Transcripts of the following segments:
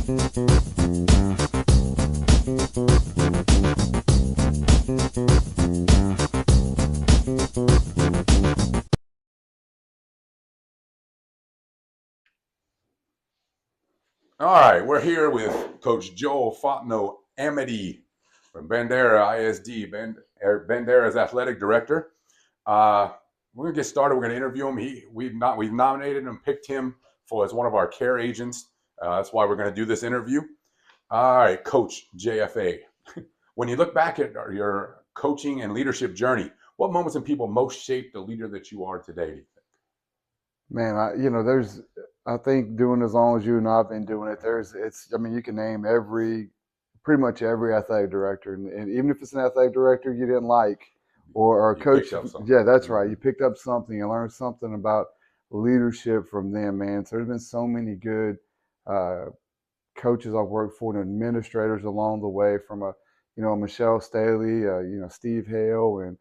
All right, we're here with Coach Fontenot-Amadee from Bandera ISD. Bandera's athletic director. We're gonna get started. We're gonna interview him. We've nominated him, picked him as one of our care agents. That's why we're gonna do this interview. All right, Coach JFA. When you look back at your coaching and leadership journey, what moments and people most shaped the leader that you are today, do you think? Man, I think doing as long as you and I've been doing it, you can name pretty much every athletic director, and even if it's an athletic director you didn't like, or a coach, yeah, that's right. You picked up something, you learned something about leadership from them, man. So there's been so many good coaches I've worked for and administrators along the way, from Michelle Staley, Steve Hale, and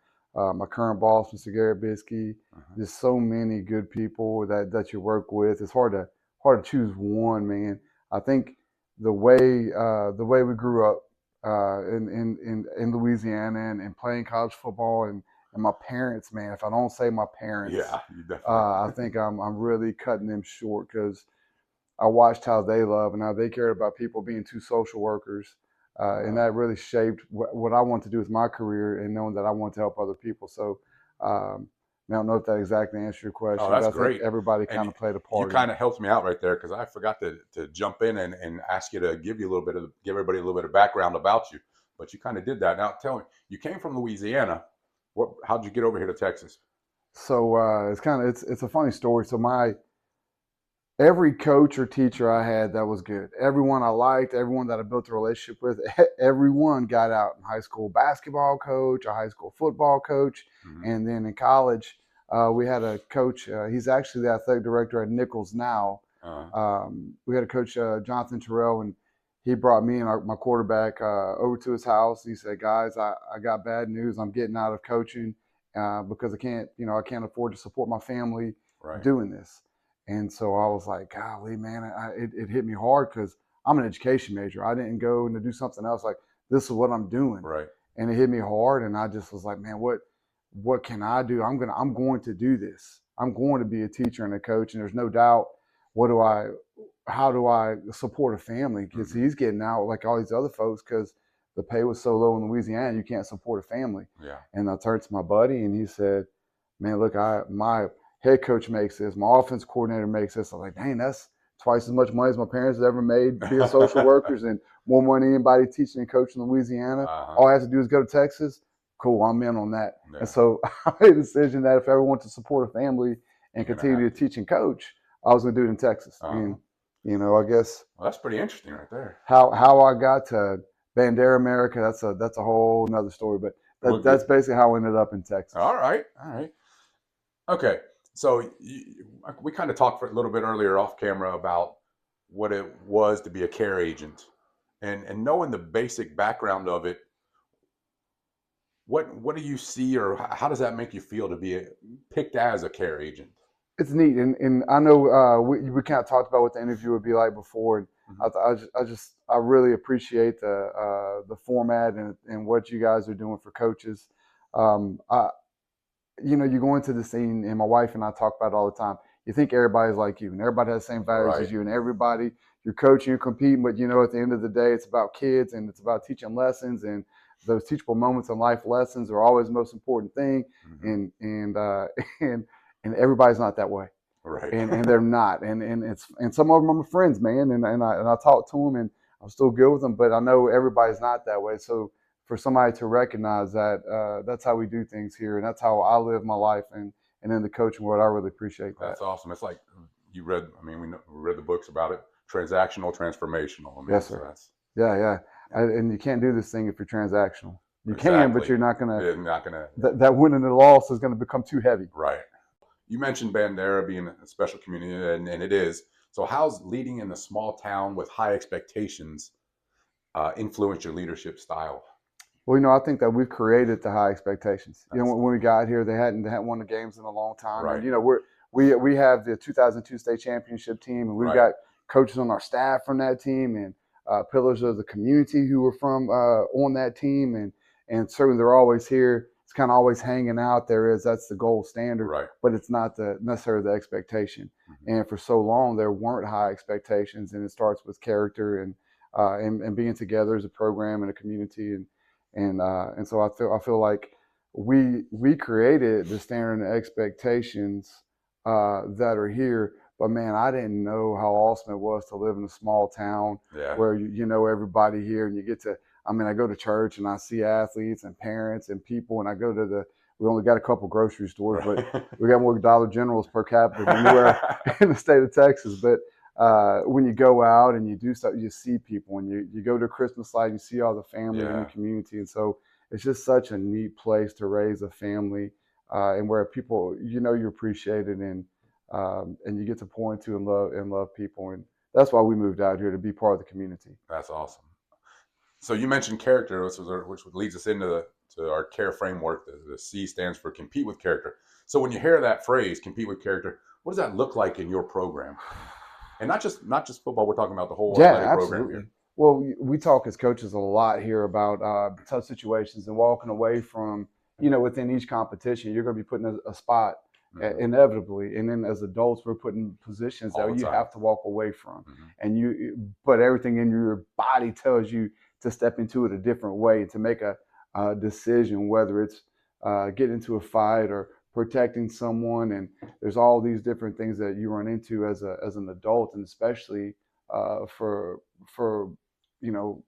my current boss, Mr. Garrett Biskey. There's so many good people that you work with. It's hard to choose one, man. I think the way we grew up in Louisiana and playing college football, and my parents, man. If I don't say my parents, yeah, you definitely. I think I'm really cutting them short, because I watched how they love and how they cared about people being two social workers. And that really shaped what I want to do with my career, and knowing that I want to help other people. So I don't know if that exactly answered your question. Oh, that's but I great. think everybody kind of played a part. You kind of helped me out right there, because I forgot to jump in and ask you to give everybody a little bit of background about you. But you kind of did that. Now tell me, you came from Louisiana. How'd you get over here to Texas? So it's a funny story. So every coach or teacher I had that was good, everyone I liked, everyone that I built a relationship with, everyone got out in high school. Basketball coach, a high school football coach, and then in college, we had a coach. He's actually the athletic director at Nichols now. We had a coach, Jonathan Terrell, and he brought me and my quarterback over to his house. He said, "Guys, I got bad news. I'm getting out of coaching because I can't afford to support my family doing this." And so I was like, golly, man, it hit me hard, because I'm an education major. I didn't go to do something else. Like, this is what I'm doing. Right. And it hit me hard. And I just was like, man, what can I do? I'm going to do this. I'm going to be a teacher and a coach. And there's no doubt, how do I support a family? Because he's getting out like all these other folks, because the pay was so low in Louisiana, you can't support a family. Yeah. And I turned to my buddy, and he said, man, look, my head coach makes this, my offense coordinator makes this. I'm like, dang, that's twice as much money as my parents have ever made being social workers, and more money than anybody teaching and coaching in Louisiana. All I have to do is go to Texas. Cool, I'm in on that. Yeah. And so I made a decision that if I ever want to support a family and continue to teach and coach, I was going to do it in Texas. And I guess that's pretty interesting right there. How I got to Bandera, America, that's a whole nother story. But that's basically how I ended up in Texas. All right. Okay. So we kind of talked for a little bit earlier off camera about what it was to be a care agent, and knowing the basic background of it. What do you see, or how does that make you feel to be picked as a care agent? It's neat, and I know we kind of talked about what the interview would be like before, and I really appreciate the format and what you guys are doing for coaches. You go into the scene, and my wife and I talk about it all the time. You think everybody's like you, and everybody has the same values as you, and you're coaching, you're competing, but at the end of the day, it's about kids, and it's about teaching lessons, and those teachable moments in life lessons are always the most important thing. And everybody's not that way, right? And they're not, and some of them are my friends, man, and I talk to them, and I'm still good with them, but I know everybody's not that way. So for somebody to recognize that, that's how we do things here, and that's how I live my life, and in the coaching world, I really appreciate that. That's awesome. It's like we read the books about it, transactional, transformational. Yes, sir. Yeah. And you can't do this thing if you're transactional. You can, but you're not gonna. That win and the loss is going to become too heavy. Right. You mentioned Bandera being a special community, and it is. So how's leading in a small town with high expectations influence your leadership style? Well, I think that we've created the high expectations. When we got here, they hadn't won the games in a long time. Right. And we have the 2002 state championship team, and we've got coaches on our staff from that team, and pillars of the community who were from on that team, and certainly they're always here. It's kind of always hanging out there. That's the gold standard, Right. but it's not necessarily the expectation. Mm-hmm. And for so long, there weren't high expectations, and it starts with character and being together as a program and a community, and so I feel like we created the standard and expectations that are here. But man, I didn't know how awesome it was to live in a small town where you know everybody here, and you get to. I mean, I go to church and I see athletes and parents and people, and I go to we only got a couple grocery stores, but we got more Dollar Generals per capita than anywhere in the state of Texas. But when you go out and you do stuff, you see people, and you go to a Christmas light, and you see all the family in the community. And so it's just such a neat place to raise a family, and where people, you know, you're appreciated, and you get to pour into and love people. And that's why we moved out here, to be part of the community. That's awesome. So you mentioned character, which leads us into our CARE framework. The C stands for compete with character. So when you hear that phrase, compete with character, what does that look like in your program? And not just football. We're talking about the whole athletic program here. Well, we talk as coaches a lot here about tough situations and walking away from, you know, within each competition, you're going to be put in a spot inevitably. And then as adults, we're put in positions that you have to walk away from. But everything in your body tells you to step into it a different way, to make a decision, whether it's getting into a fight or protecting someone. And there's all these different things that you run into as an adult, and especially for you know,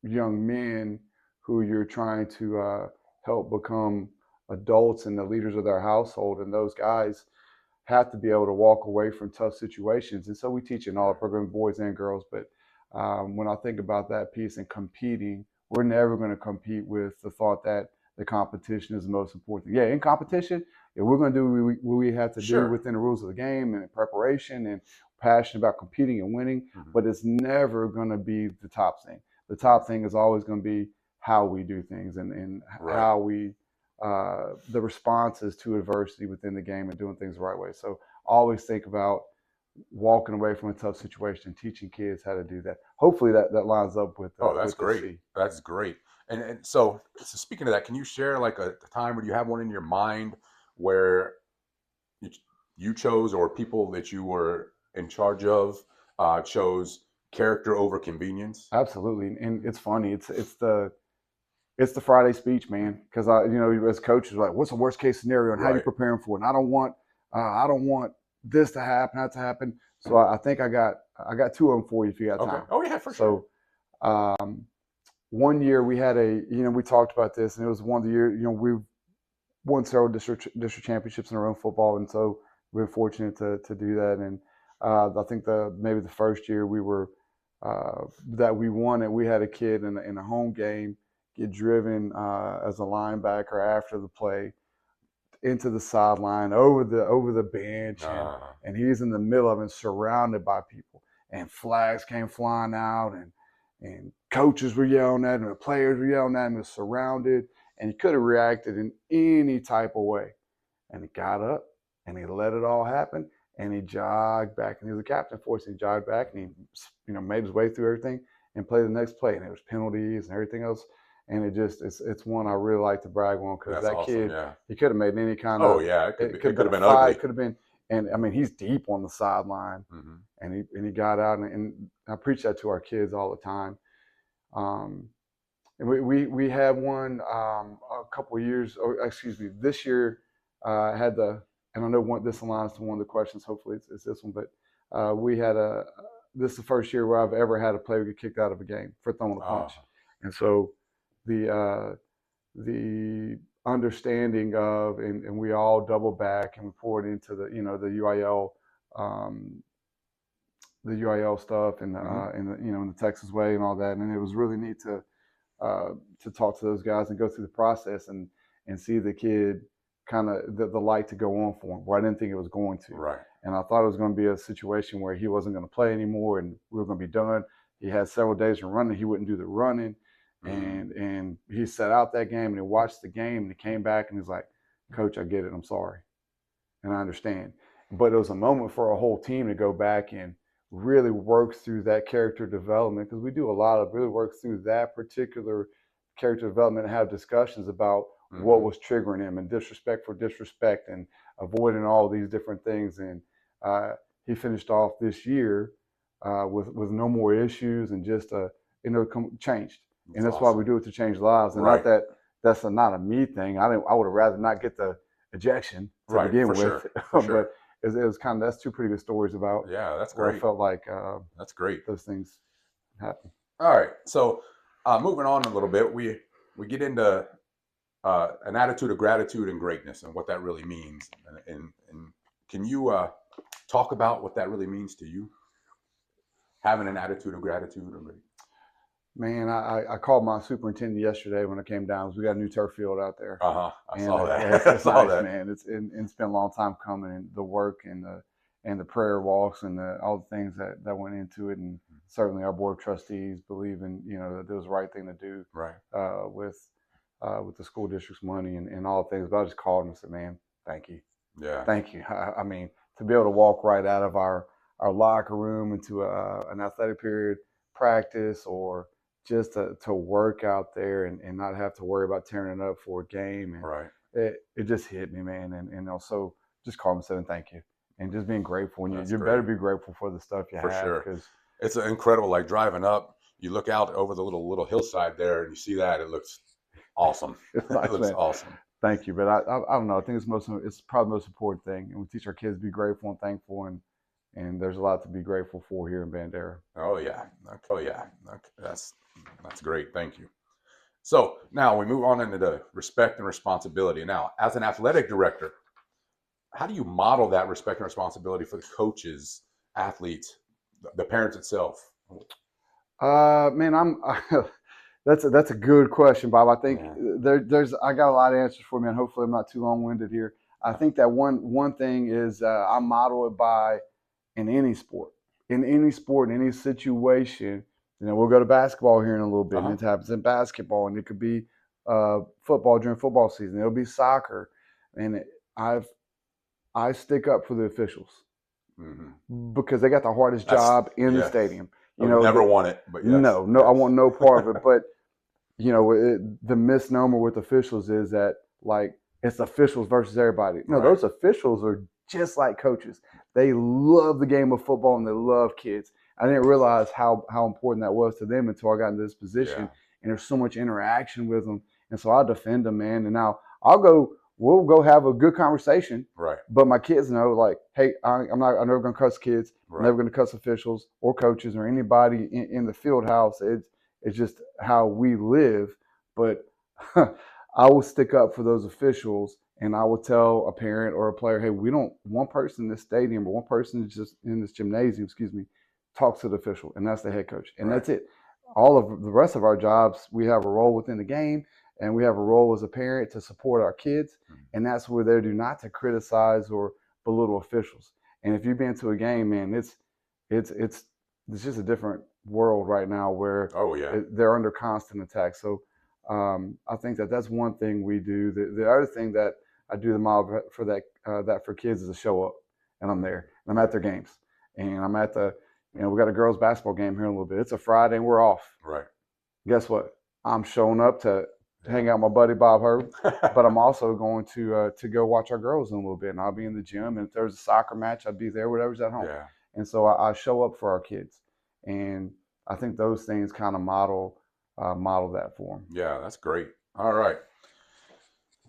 young men who you're trying to help become adults and the leaders of their household. And those guys have to be able to walk away from tough situations. And so we teach in all our program, boys and girls. But when I think about that piece and competing, we're never going to compete with the thought that the competition is the most important. Yeah, in competition, we're going to do what we have to do within the rules of the game and preparation, and passionate about competing and winning. But it's never going to be the top thing. The top thing is always going to be how we do things, and how we the responses to adversity within the game, and doing things the right way. So always think about walking away from a tough situation, teaching kids how to do that. Hopefully that lines up with that's great. That's great. And so speaking of that, can you share like a time, or do you have one in your mind where you chose, or people that you were in charge of chose character over convenience? Absolutely. And it's funny. It's the Friday speech, man. Because as coaches, like, what's the worst case scenario, and how you preparing for it? And I don't want this to happen, that to happen. So I think I got two of them for you if you got time. Oh yeah, for sure. So one year we had we talked about this, and it was one of the years, we won several district championships in our own football, and so we were fortunate to do that. And I think maybe the first year we were that we won it, we had a kid in a home game get driven as a linebacker after the play into the sideline, over the bench, and he's in the middle of it, surrounded by people, and flags came flying out, and coaches were yelling at him, and the players were yelling at him, he was surrounded, and he could have reacted in any type of way. And he got up, and he let it all happen, and he jogged back, and he was a captain for us, and he jogged back, and he made his way through everything and played the next play, and there was penalties and everything else. And it's one I really like to brag on, because that awesome, kid, he could have made any kind of. Oh yeah, it could have been ugly. It could have been, and I mean, he's deep on the sideline, and he got out, and I preach that to our kids all the time. And we had one a couple of years, or excuse me, this year had and I know this aligns to one of the questions. Hopefully it's this one, but we had this is the first year where I've ever had a player get kicked out of a game for throwing a punch, and so. The understanding of, and we all double back and report into the UIL stuff, and in the Texas way and all that, and it was really neat to talk to those guys and go through the process and see the kid kind of the light to go on for him, where I didn't think it was going to. Right. And I thought it was going to be a situation where he wasn't going to play anymore, and we were going to be done. He had several days of running. He wouldn't do the running. And he sat out that game, and he watched the game, and he came back, and he's like, "Coach, I get it. I'm sorry, and I understand." But it was a moment for our whole team to go back and really works through that character development, because we do a lot of really works through that particular character development and have discussions about what was triggering him and disrespect for disrespect and avoiding all these different things. And he finished off this year with no more issues and just changed. And that's why we do it, to change lives, and not that that's not a me thing. I would have rather not get the ejection to begin with, sure. but it was kind of, that's two pretty good stories about. Yeah, that's great. I felt like that's great. Those things happen. All right, so moving on a little bit, we get into an attitude of gratitude and greatness and what that really means. And can you talk about what that really means to you? Having an attitude of gratitude and greatness. Man, I called my superintendent yesterday when I came down. We got a new turf field out there. I saw that. It's nice, man. It's been a long time coming, and the work and the prayer walks and all the things that went into it, and certainly our board of trustees believe in, that it was the right thing to do, right, with the school district's money and all the things. But I just called him and said, man, thank you. Yeah, thank you. I mean, to be able to walk right out of our locker room into an athletic period practice, or just to work out there and not have to worry about tearing it up for a game. And right. It just hit me, man. And also just call him and saying thank you. And just being grateful. And you better be grateful for the stuff you have. For sure. Because it's incredible, like driving up, you look out over the little hillside there and you see that, it looks awesome. It looks awesome. Thank you. But I don't know. I think it's probably the most important thing. And we teach our kids to be grateful and thankful, and there's a lot to be grateful for here in Bandera. Oh yeah. That's great. Thank you. So now we move on into the respect and responsibility. Now, as an athletic director, how do you model that respect and responsibility for the coaches, athletes, the parents itself? Man, that's a good question, Bob. I think I got a lot of answers for me, and hopefully I'm not too long-winded here. I think that one thing is I model it by, in any sport, in any situation. We'll go to basketball here in a little bit, and it happens in basketball, and it could be football during football season. It'll be soccer, and I stick up for the officials because they got the hardest job in the stadium. Never want it, but yes. No, I want no part of it. But the misnomer with officials is that, like, it's officials versus everybody. No, those officials are just like coaches. They love the game of football and they love kids. I didn't realize how important that was to them until I got into this position. And there's so much interaction with them. And so I defend them, man. And now we'll go have a good conversation. Right. But my kids know, like, hey, I'm never going to cuss kids. I'm never going to cuss officials or coaches or anybody in the field house. It's just how we live. But I will stick up for those officials, and I will tell a parent or a player, hey, we don't, one person in this stadium or one person just in this gymnasium, talks to the official, and that's the head coach. And that's it. All of the rest of our jobs, we have a role within the game, and we have a role as a parent to support our kids. And that's where they're due not to criticize or belittle officials. And if you've been to a game, man, it's just a different world right now where they're under constant attack. So I think that's one thing we do. The other thing that I do the model for that for kids is to show up, and I'm there, and I'm at their games, and I'm at the, we got a girls basketball game here in a little bit. It's a Friday and we're off. Right. Guess what? I'm showing up to hang out with my buddy Bob Herb, but I'm also going to go watch our girls in a little bit, and I'll be in the gym. And if there's a soccer match, I'd be there. Whatever's at home. Yeah. And so I show up for our kids, and I think those things kind of model that for them. Yeah, that's great. All right.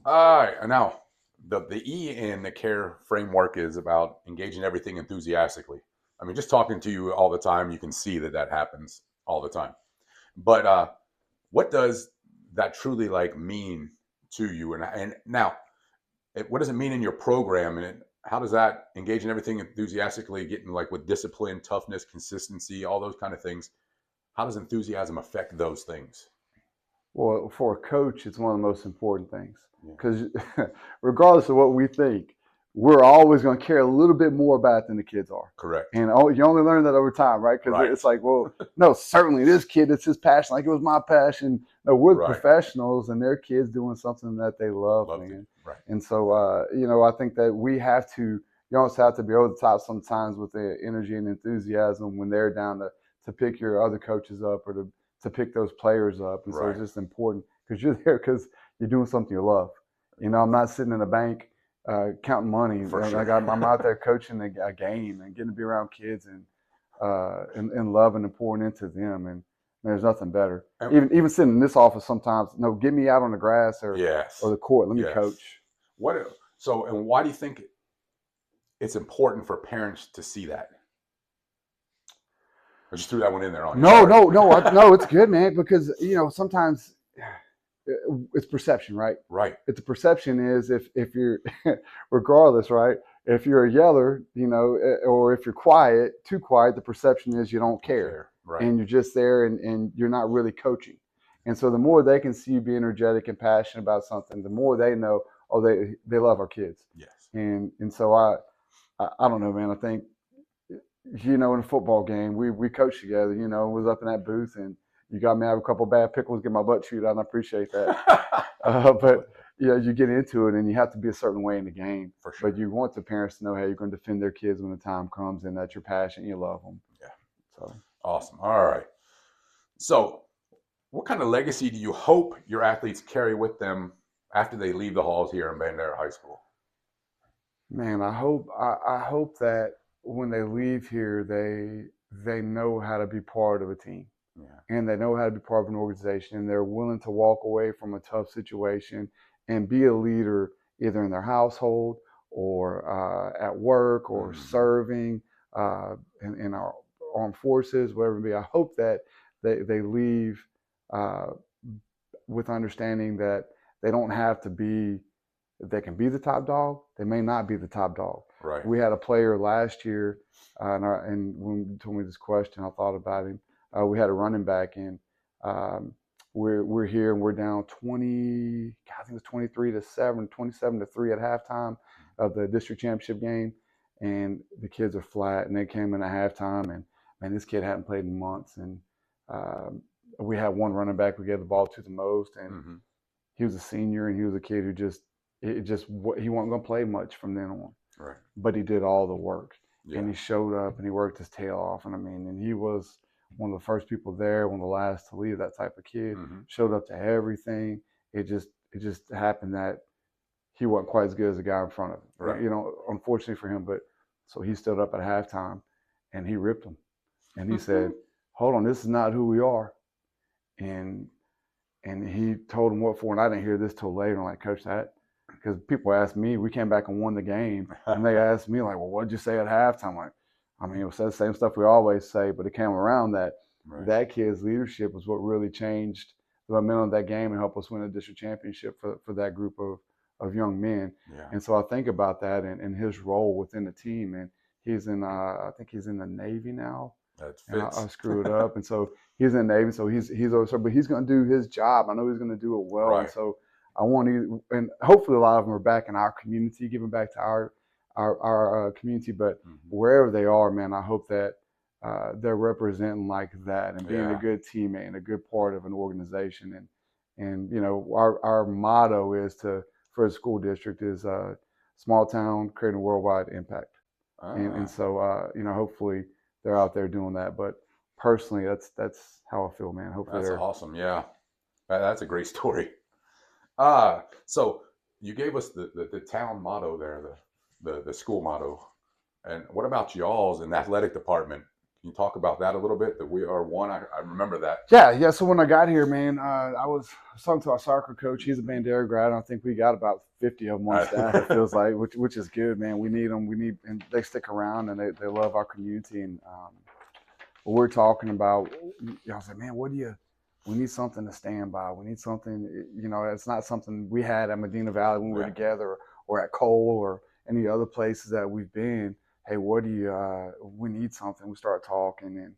And now the E in the CARE framework is about engaging everything enthusiastically. I mean, just talking to you all the time, you can see that happens all the time. But what does that truly mean to you? And now, what does it mean in your program? And how does that engaging everything enthusiastically, getting with discipline, toughness, consistency, all those kind of things? How does enthusiasm affect those things? Well, for a coach, it's one of the most important things, because regardless of what we think, we're always going to care a little bit more about it than the kids are. Correct. And you only learn that over time, right? Because it's like, well, no, certainly this kid, it's his passion, like it was my passion. No, we're the professionals, and their kids doing something that they love, man. Right. And so, I think that we have to you almost have to be over the top sometimes with the energy and enthusiasm when they're down to pick your other coaches up or to pick those players up. And so Right. it's just important because you're there because you're doing something you love. I'm not sitting in a bank counting money. For sure. Like I'm out there coaching a game and getting to be around kids and loving and pouring into them. And there's nothing better. Even sitting in this office sometimes, no, get me out on the grass or the court. Let me coach. And why do you think it's important for parents to see that? I just threw that one in there on you. No, it's good, man, because sometimes it's perception, right? Right. It's the perception is if you're regardless, right? If you're a yeller, or if you're too quiet, the perception is you don't care. Right. And you're just there and you're not really coaching. And so the more they can see you be energetic and passionate about something, the more they know, oh, they love our kids. Yes. And so I don't know, man. I think, in a football game, we coached together, was up in that booth and you got me out of a couple of bad pickles, get my butt chewed out, and I appreciate that. But you get into it and you have to be a certain way in the game. For sure. But you want the parents to know how you're going to defend their kids when the time comes and that you're passionate, you love them. Yeah. So awesome. All right. So what kind of legacy do you hope your athletes carry with them after they leave the halls here in Bandera High School? Man, I hope that when they leave here, they know how to be part of a team. Yeah. And they know how to be part of an organization, and they're willing to walk away from a tough situation and be a leader either in their household or at work or serving in our armed forces, whatever it be. I hope that they leave with understanding that they don't have to be. They can be the top dog. They may not be the top dog. Right. We had a player last year, and when you told me this question, I thought about him. We had a running back, and we're here, and we're down 20. I think it was 23-7, 27-3 at halftime of the district championship game, and the kids are flat, and they came in at halftime, and man, this kid hadn't played in months, and we had one running back we gave the ball to the most, and he was a senior, and he was a kid who he wasn't going to play much from then on. Right. But he did all the work, and he showed up, and he worked his tail off, and he was one of the first people there, one of the last to leave. That type of kid showed up to everything. It just happened that he wasn't quite as good as the guy in front of him. Right. Unfortunately for him, but so he stood up at halftime, and he ripped him, and he said, "Hold on, this is not who we are," and he told him what for. And I didn't hear this till later. I'm like, Coach, that. Because people asked me, we came back and won the game, and they asked me, like, well, what did you say at halftime? Like, it was the same stuff we always say, but it came around that that kid's leadership was what really changed the momentum of that game and helped us win a district championship for that group of young men. Yeah. And so I think about that and his role within the team, and he's I think he's in the Navy now. That fits. I screwed it up, and so he's in the Navy, so he's over, but he's going to do his job. I know he's going to do it well, right. And so I want to, and hopefully a lot of them are back in our community, giving back to our community. But wherever they are, man, I hope that they're representing like that and being a good teammate and a good part of an organization. And our motto is for the school district is small town creating worldwide impact. And so hopefully they're out there doing that. But personally, that's how I feel, man. Hopefully that's awesome. Yeah, that's a great story. So you gave us the town motto there, the school motto. And what about y'all's in the athletic department? Can you talk about that a little bit? That we are one. I remember that. Yeah. So when I got here, man, I was talking to our soccer coach. He's a Bandera grad. I think we got about 50 of them on staff. It feels like, which is good, man. We need them. And they stick around and they love our community. And we're talking about. I was like, man, we need something to stand by. We need something, it's not something we had at Medina Valley when we were together or at Cole or any other places that we've been. Hey, we need something. We start talking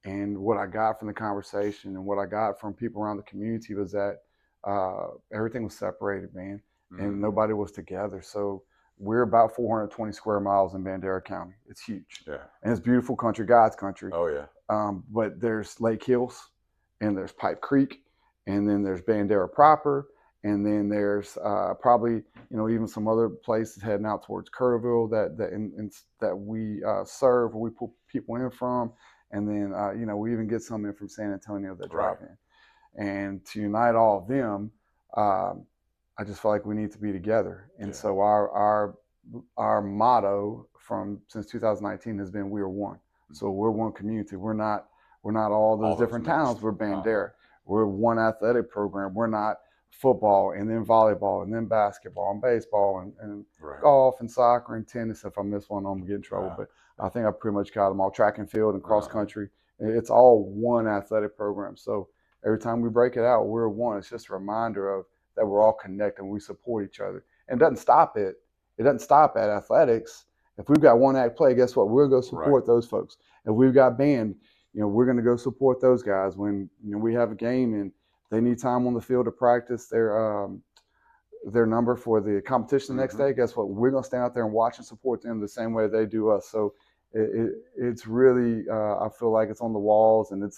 and what I got from the conversation and what I got from people around the community was that everything was separated, man, and nobody was together. So we're about 420 square miles in Bandera County. It's huge. Yeah. And it's beautiful country, God's country. Oh, yeah. But there's Lake Hills, and there's Pipe Creek, and then there's Bandera proper, And then there's probably, even some other places heading out towards Kerrville that we serve, where we pull people in from. And then, we even get some in from San Antonio that drive in. And to unite all of them, I just feel like we need to be together. And so our motto since 2019 has been, we are one. So we're one community. We're not all those different towns. We're Bandera. We're one athletic program. We're not football and then volleyball and then basketball and baseball and golf and soccer and tennis. If I miss one, I'm gonna get in trouble. But I think I pretty much got them all. Track and field and cross country. It's all one athletic program. So every time we break it out, we're one. It's just a reminder of that we're all connected and we support each other. And it doesn't stop at athletics. If we've got one act play, guess what? We'll go support those folks. If we've got band, we're going to go support those guys. When we have a game and they need time on the field to practice their number for the competition the next day, guess what? We're going to stand out there and watch and support them the same way they do us. So it's really, I feel like it's on the walls, and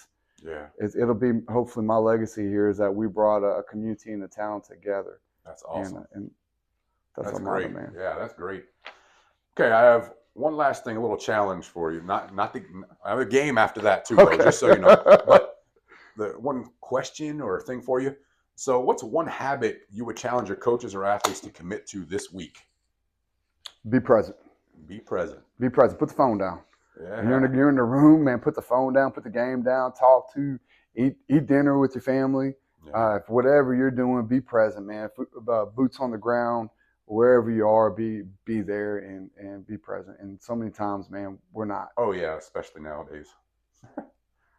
it'll be hopefully my legacy here is that we brought a community and a town together. That's awesome. And that's great, man. Yeah, that's great. Okay, I have one last thing, a little challenge for you. I have a game after that too, though, just so you know. But the one question or thing for you. So what's one habit you would challenge your coaches or athletes to commit to this week? Be present. Be present. Be present. Put the phone down. Yeah. You're in the room, man. Put the phone down. Put the game down. Eat dinner with your family. Yeah. Whatever you're doing, be present, man. Boots on the ground, wherever you are, be there and be present. And so many times, man, we're not. Oh yeah, especially nowadays.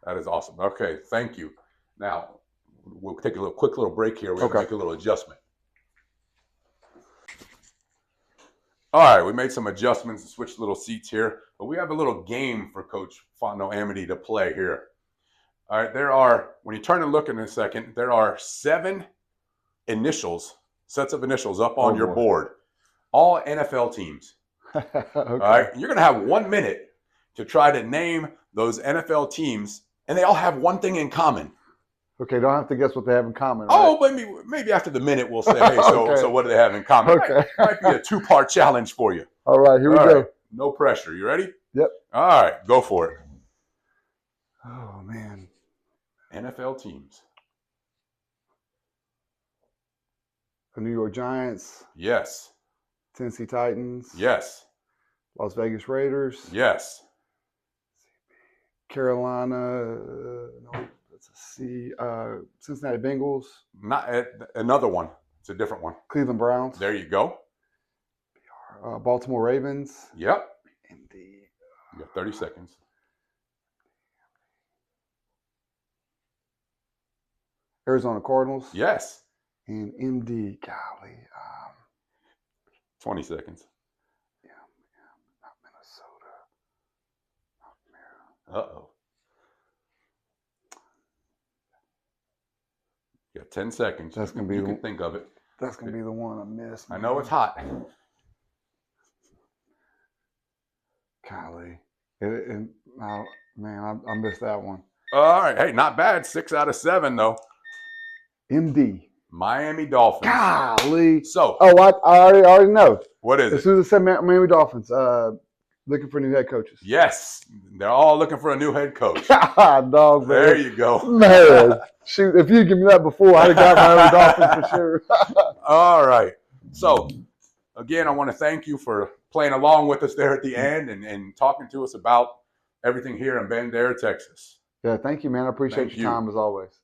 That is awesome. Okay, thank you. Now we'll take a quick little break here. We'll make a little adjustment. All right, we made some adjustments and switched little seats here, but we have a little game for Coach Fontenot-Amadee to play here. All right, when you turn and look in a second, there are 7 sets of initials up on your board, all NFL teams. Okay. All right, you're going to have 1 minute to try to name those NFL teams, and they all have one thing in common. Okay, don't have to guess what they have in common. Right? Oh, but maybe after the minute we'll say, hey, so what do they have in common? Okay. Might be a 2-part challenge for you. All right, here we go. No pressure. You ready? Yep. All right, go for it. Oh, man. NFL teams. The New York Giants. Yes. Tennessee Titans. Yes. Las Vegas Raiders. Yes. Carolina. Cincinnati Bengals. Not another one. It's a different one. Cleveland Browns. There you go. Baltimore Ravens. Yep. MD. You got 30 seconds. Arizona Cardinals. Yes. And MD. Golly. 20 seconds. Yeah. Not Minnesota. Not Uh-oh. You got 10 seconds. That's going to be you can think of it. That's going to be the one I missed. I know it's hot. Golly. Man, I missed that one. All right. Hey, not bad. 6 out of 7, though. MD. Miami Dolphins. Golly. So. Oh, I already know. What is it? As soon as I said Miami Dolphins, looking for new head coaches. Yes. They're all looking for a new head coach. Dog, man. There you go. Man. Shoot, if you give me that before, I'd have got Miami Dolphins for sure. All right. So, again, I want to thank you for playing along with us there at the end and talking to us about everything here in Bandera, Texas. Yeah, thank you, man. I appreciate your time as always.